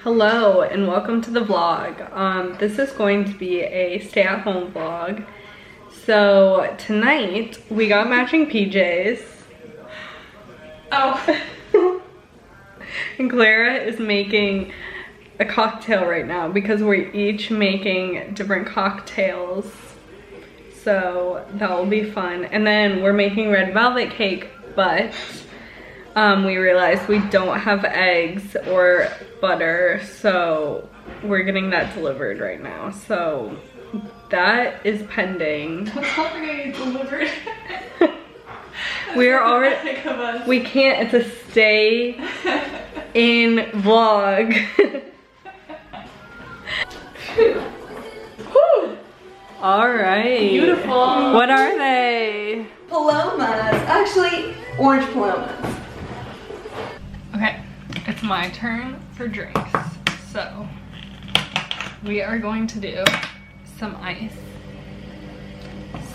Hello and welcome to the vlog. This is going to be a stay-at-home vlog. So tonight we got matching PJs. Oh. And Clara is making a cocktail right now because we're each making different cocktails. So that will be fun. And then we're making red velvet cake, but we realized we don't have eggs or butter, so we're getting that delivered right now. So that is pending. What's not getting delivered? We're already, we can't, it's a stay in vlog. Whew. All right. Beautiful. What are they? Palomas. Actually, orange palomas. Okay, it's my turn for drinks. So we are going to do some ice,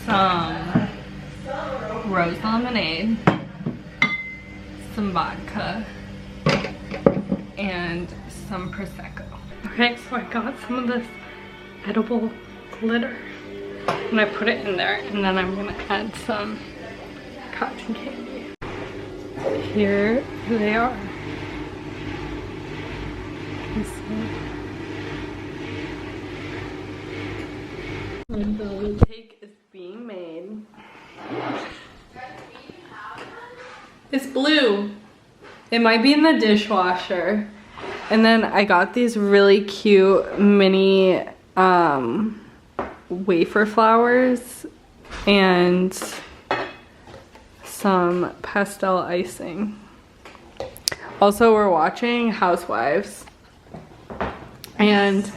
some rose lemonade, some vodka, and some Prosecco. Okay, so I got some of this edible glitter and I put it in there, and then I'm gonna add some cotton candy. Here they are. The cake is being made. It's blue. It might be in the dishwasher. And then I got these really cute mini wafer flowers and some pastel icing. Also, we're watching Housewives, and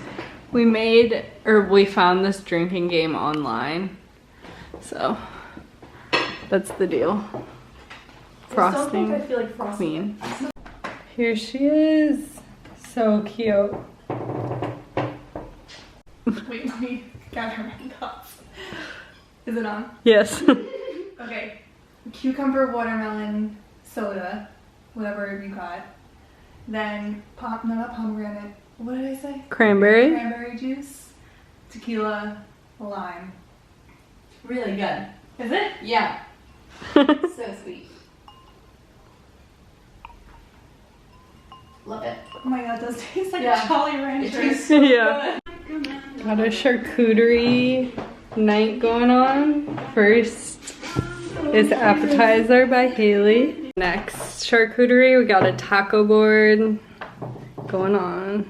we found this drinking game online, so that's the deal. Frosting I feel like Queen. Here she is. So cute. Wait, let me gather my thoughts. Is it on? Yes. Okay. Cucumber watermelon soda, whatever you got. Then no, not pomegranate. What did I say? Cranberry. Cranberry juice, tequila, lime. Really good. Is it? Yeah. So sweet. Love it. Oh my god, it does taste like Yeah. a Jolly Rancher. It tastes so Yeah. good. Got a charcuterie night going on. First is appetizer by Haley. Next charcuterie, we got a taco board going on.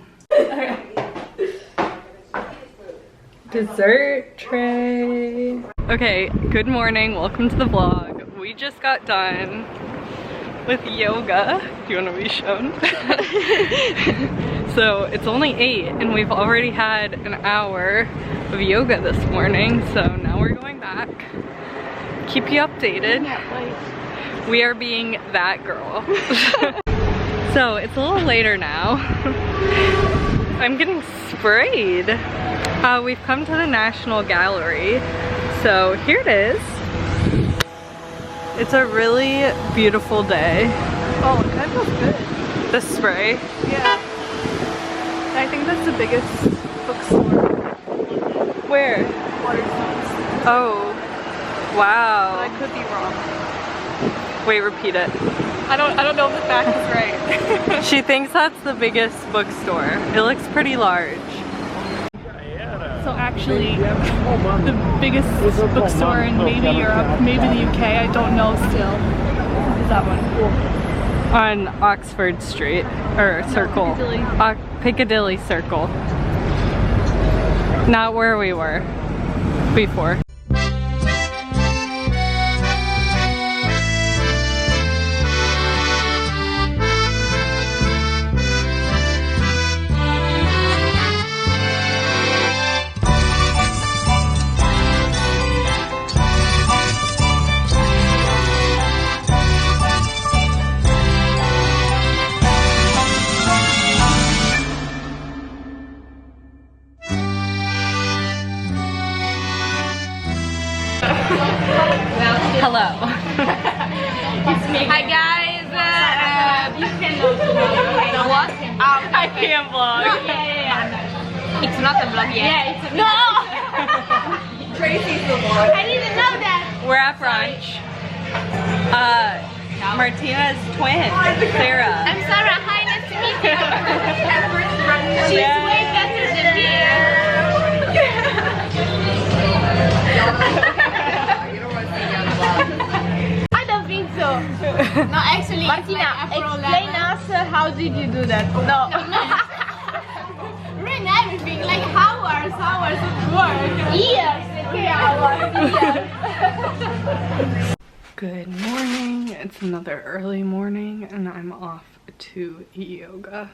Dessert tray. Okay, good morning, welcome to the vlog. We just got done with yoga. Do you want to be shown? So it's only 8 and we've already had an hour of yoga this morning, so now we're going back. Keep you updated. We are being that girl. So it's a little later now. I'm getting sprayed. We've come to the National Gallery, so here it is. It's a really beautiful day. Oh, it kind of feels good. The spray. Yeah. I think that's the biggest bookstore. Where? Waterstones. Oh, wow. But I could be wrong. Wait, repeat it. I don't know if the fact is right. She thinks that's the biggest bookstore. It looks pretty large. So actually, the biggest bookstore in maybe Europe, maybe the UK, I don't know still, is that one. On Oxford Street, or Circle. Piccadilly Circle. Not where we were before. Hello. Hi guys. You can. The what? I can't vlog. Yeah. It's not a vlog yet. Yeah, it's a no. Tracy's the vlog. I didn't know that. We're at brunch. Martina's twin, Sarah. I'm Sarah. Hi, nice to meet you. She's way better than me. I don't think so. No, actually, Martina, explain us how did you do that? No. Ruin everything, like hours of work. Years, okay, hours, years. Good morning. It's another early morning and I'm off to yoga.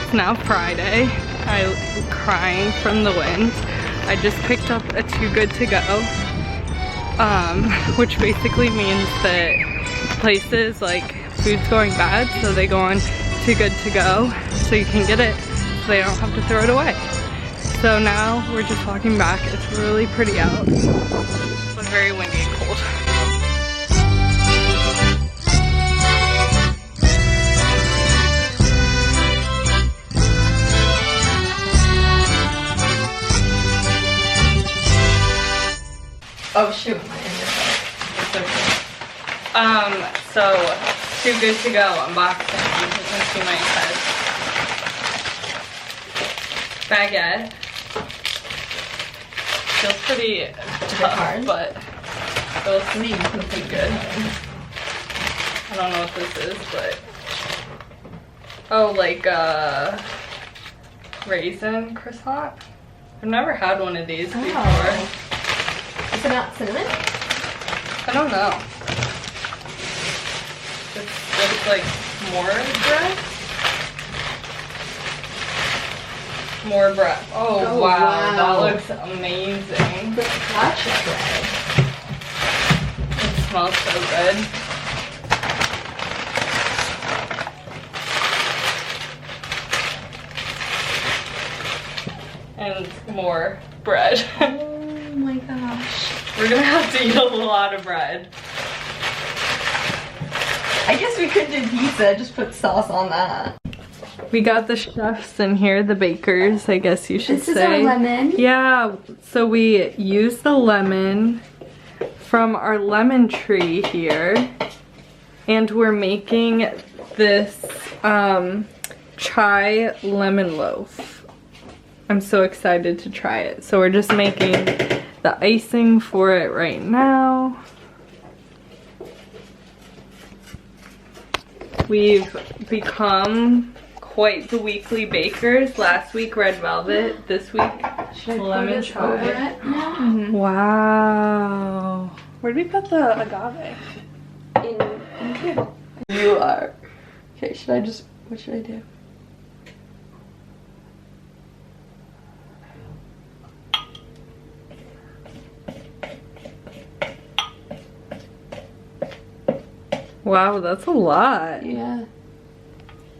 It's now Friday. I'm crying from the wind. I just picked up a Too Good To Go, which basically means that places like food's going bad, so they go on Too Good To Go so you can get it so they don't have to throw it away. So now we're just walking back. It's really pretty out, but very windy and cold. Oh shoot. It's okay. So Too Good To Go unboxing. You can see my head. Baguette. Feels pretty tough, but feels pretty good. I don't know what this is, but oh, like raisin croissant. I've never had one of these before. Is it not cinnamon? I don't know. It's like more bread? More bread. Oh, wow. That looks amazing. Gotcha bread. It smells so good. And more bread. Oh my gosh. We're gonna have to eat a lot of bread. I guess we could do pizza, just put sauce on that. We got the chefs in here, the bakers, I guess you should say. This is our lemon. Yeah, so we used the lemon from our lemon tree here. And we're making this chai lemon loaf. I'm so excited to try it. So we're just making the icing for it right now. We've become quite the weekly bakers. Last week red velvet, this week lemon chai. Wow. Where did we put the agave? In here. You are. Okay, what should I do? Wow, that's a lot. Yeah. I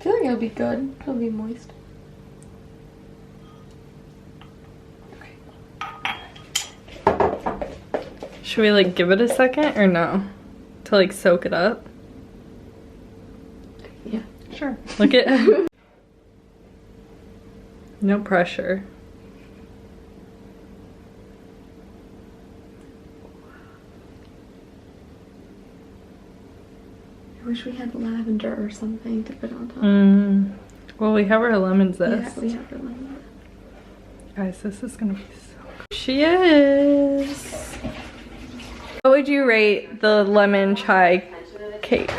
feel like it'll be good. It'll be moist. Should we like give it a second or no? To like soak it up? Yeah. Sure. Look at no pressure. I wish we had lavender or something to put on top. Well, we have our lemon zest. Yeah, we have our lemon zest. Guys, this is gonna be so good. She is. What would you rate the lemon chai cake?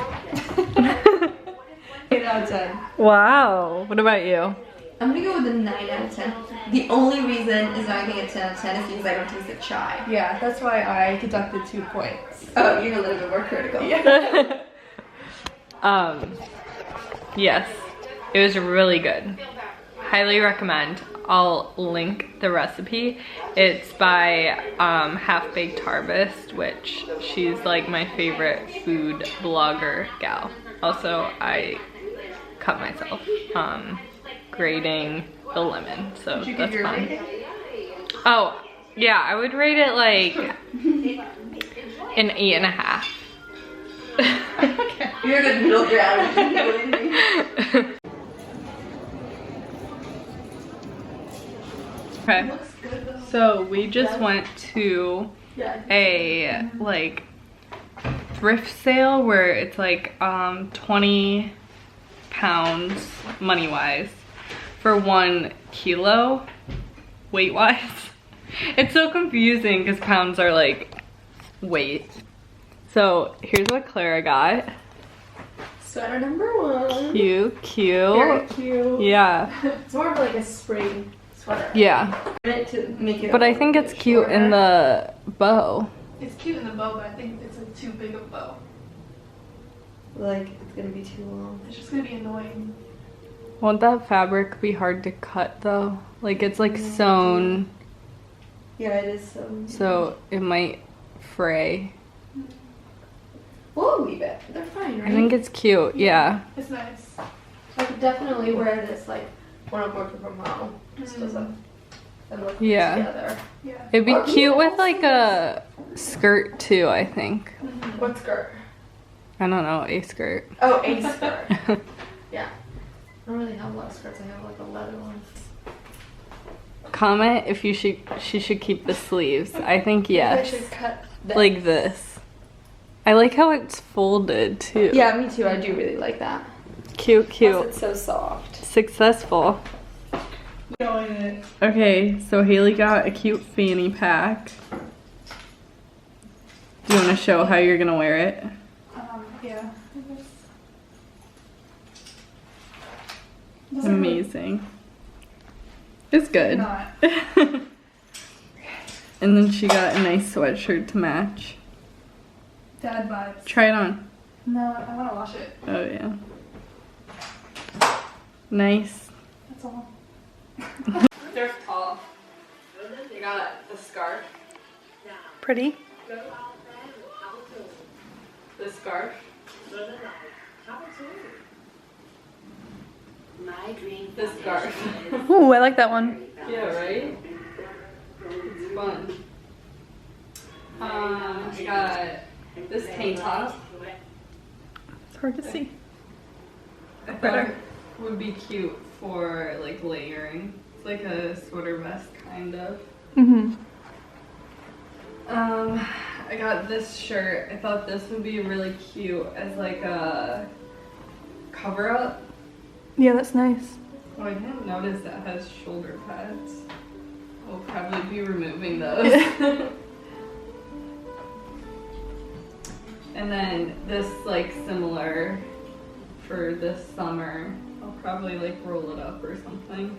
8 out of 10. Wow. What about you? I'm gonna go with a 9 out of 10. The only reason is not getting a 10 out of 10 is because I don't taste the chai. Yeah, that's why I deducted 2 points. Oh, you're a little bit more critical. Yeah. Yes, it was really good. Highly recommend. I'll link the recipe. It's by Half Baked Harvest, which she's like my favorite food blogger gal. Also, I cut myself grating the lemon, so that's fun. Oh, yeah, I would rate it like an 8.5. Okay. You're the middle ground. Okay, so we just went to a like thrift sale where it's like 20 pounds money wise for 1 kilo weight wise. It's so confusing because pounds are like weight. So here's what Clara got. Sweater number 1. Cute. Very cute. Yeah. It's more of like a spring sweater. Yeah. To make it But I think it's cute in the bow. It's cute in the bow, but I think it's like too big a bow. Like, it's gonna be too long. It's just gonna be annoying. Won't that fabric be hard to cut though? Like it's like sewn, Yeah, it is so. so it might fray. We'll leave it. They're fine, right? I think it's cute, yeah. It's nice. I could definitely wear this like when I'm working from home. Just as a and look Yeah. together. Yeah. It'd be Or cute with heels. like a skirt too, I think. What skirt? I don't know, a skirt. Oh, a skirt. Yeah. I don't really have a lot of skirts. I have like a leather one. Comment if she should keep the sleeves. I think I yes. should cut this. Like this. I like how it's folded too. Yeah, me too. I do really like that. Cute, Plus cute. it's so soft. Successful. Okay, so Haley got a cute fanny pack. Do you want to show how you're gonna wear it? Yeah. Amazing. It's good. Not. And then she got a nice sweatshirt to match. Dad vibes. Try it on. No, I wanna wash it. Oh yeah. Nice. That's all. They're tall. You got the scarf. Pretty. The scarf. The scarf. Ooh, I like that one. Yeah, right? It's fun. I got this tank top. It's hard to see. I thought it would be cute for like layering. It's like a sweater vest kind of. Mm-hmm. I got this shirt. I thought this would be really cute as like a cover up. Yeah, that's nice. Oh, I didn't notice that has shoulder pads. We'll probably be removing those. And then this like similar for this summer. I'll probably like roll it up or something.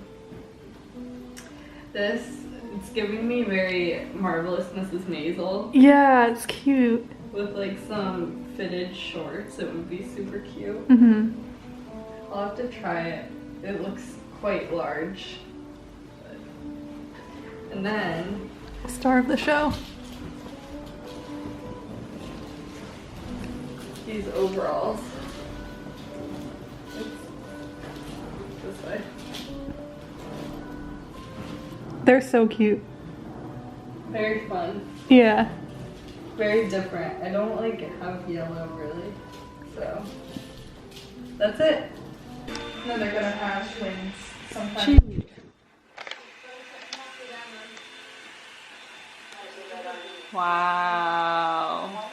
This, it's giving me very Marvelous Mrs. Maisel Yeah, it's cute. with like some fitted shorts. It would be super cute. Mm-hmm. I'll have to try it. It looks quite large. And then Star of the show. these overalls. This way. They're so cute. Very fun. Yeah. Very different. I don't like have yellow really. So that's it. No, they're gonna have twins sometime. Wow.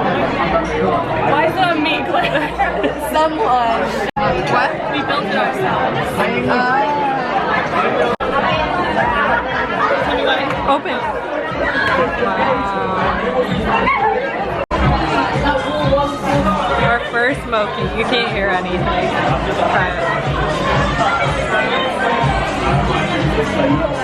Why is it on me, Claire? Someone. What? We built it ourselves. Open. Our first smoky. You can't hear anything. But